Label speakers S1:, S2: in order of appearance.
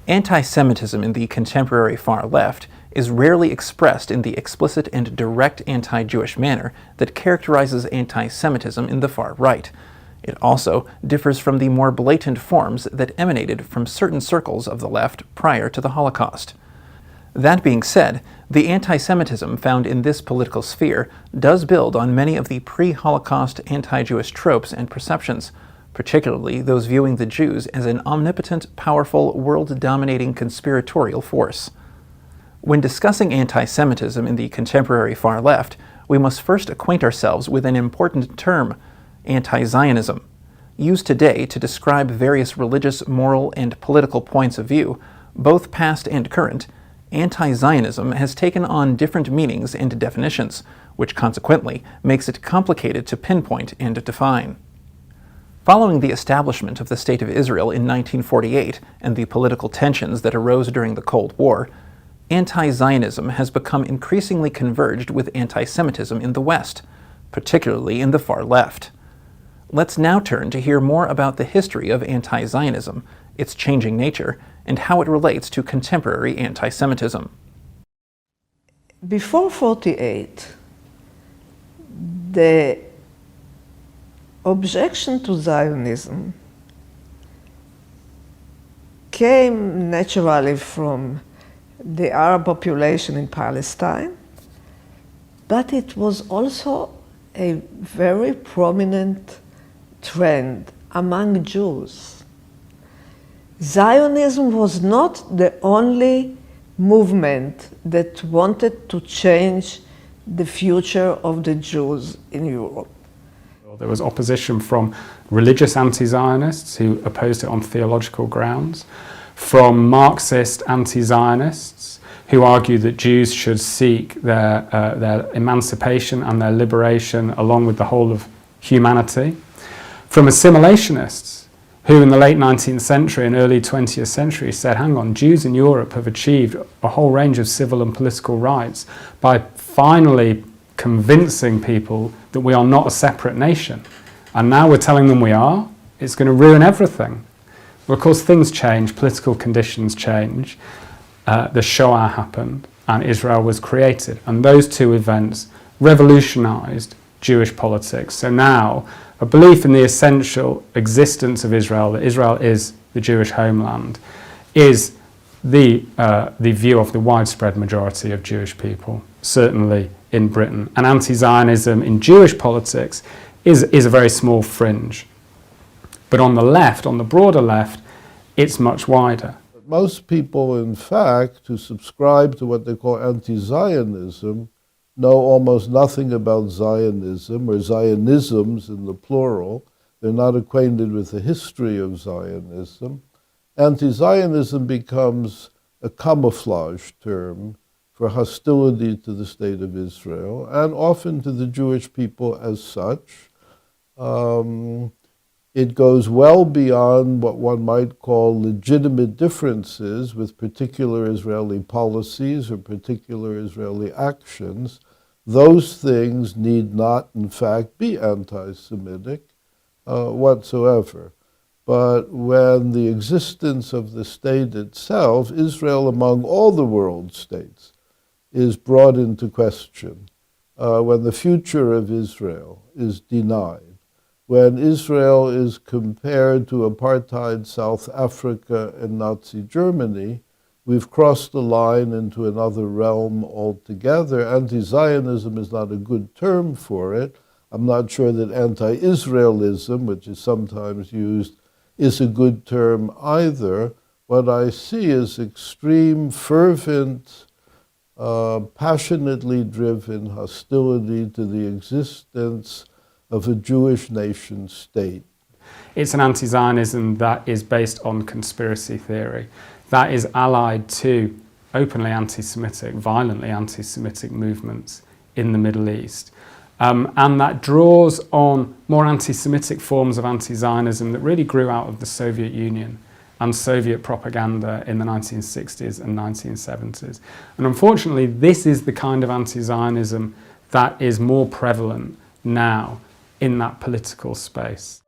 S1: Anti-Semitism in the contemporary far left is rarely expressed in the explicit and direct anti-Jewish manner that characterizes anti-Semitism in the far right. It also differs from the more blatant forms that emanated from certain circles of the left prior to the Holocaust. That being said, the anti-Semitism found in this political sphere does build on many of the pre-Holocaust anti-Jewish tropes and perceptions, particularly those viewing the Jews as an omnipotent, powerful, world-dominating conspiratorial force. When discussing anti-Semitism in the contemporary far left, we must first acquaint ourselves with an important term, Anti-Zionism. Used today to describe various religious, moral, and political points of view, both past and current, Anti-Zionism has taken on different meanings and definitions, which consequently makes it complicated to pinpoint and define. Following the establishment of the State of Israel in 1948 and the political tensions that arose during the Cold War, Anti-Zionism has become increasingly converged with anti-Semitism in the West, particularly in the far left. Let's now turn to hear more about the history of anti-Zionism, its changing nature, and how it relates to contemporary anti-Semitism.
S2: Before 1948, the objection to Zionism came naturally from the Arab population in Palestine, but it was also a very prominent trend among Jews. Zionism was not the only movement that wanted to change the future of the Jews in Europe.
S3: There was opposition from religious anti-Zionists who opposed it on theological grounds, from Marxist anti-Zionists who argued that Jews should seek their emancipation and their liberation along with the whole of humanity, from assimilationists who in the late 19th century and early 20th century said, hang on, Jews in Europe have achieved a whole range of civil and political rights by finally convincing people that we are not a separate nation. And now we're telling them we are. It's going to ruin everything. Well, of course, things change, political conditions change. The Shoah happened and Israel was created. And those two events revolutionized Jewish politics. So now, a belief in the essential existence of Israel, that Israel is the Jewish homeland, is the view of the widespread majority of Jewish people, certainly in Britain. And anti-Zionism in Jewish politics is a very small fringe. But on the left, on the broader left, it's much wider.
S4: Most people, in fact, who subscribe to what they call anti-Zionism know almost nothing about Zionism or Zionisms in the plural. They're not acquainted with the history of Zionism. Anti-Zionism becomes a camouflage term for hostility to the State of Israel and often to the Jewish people as such. It goes well beyond what one might call legitimate differences with particular Israeli policies or particular Israeli actions. Those things need not, in fact, be anti-Semitic whatsoever. But when the existence of the state itself, Israel among all the world states, is brought into question, when the future of Israel is denied, when Israel is compared to apartheid South Africa and Nazi Germany, we've crossed the line into another realm altogether. Anti-Zionism is not a good term for it. I'm not sure that anti-Israelism, which is sometimes used, is a good term either. What I see is extreme, fervent, passionately driven hostility to the existence of a Jewish nation state.
S3: It's an anti-Zionism that is based on conspiracy theory, that is allied to openly anti-Semitic, violently anti-Semitic movements in the Middle East. And that draws on more anti-Semitic forms of anti-Zionism that really grew out of the Soviet Union and Soviet propaganda in the 1960s and 1970s. And unfortunately, this is the kind of anti-Zionism that is more prevalent now in that political space.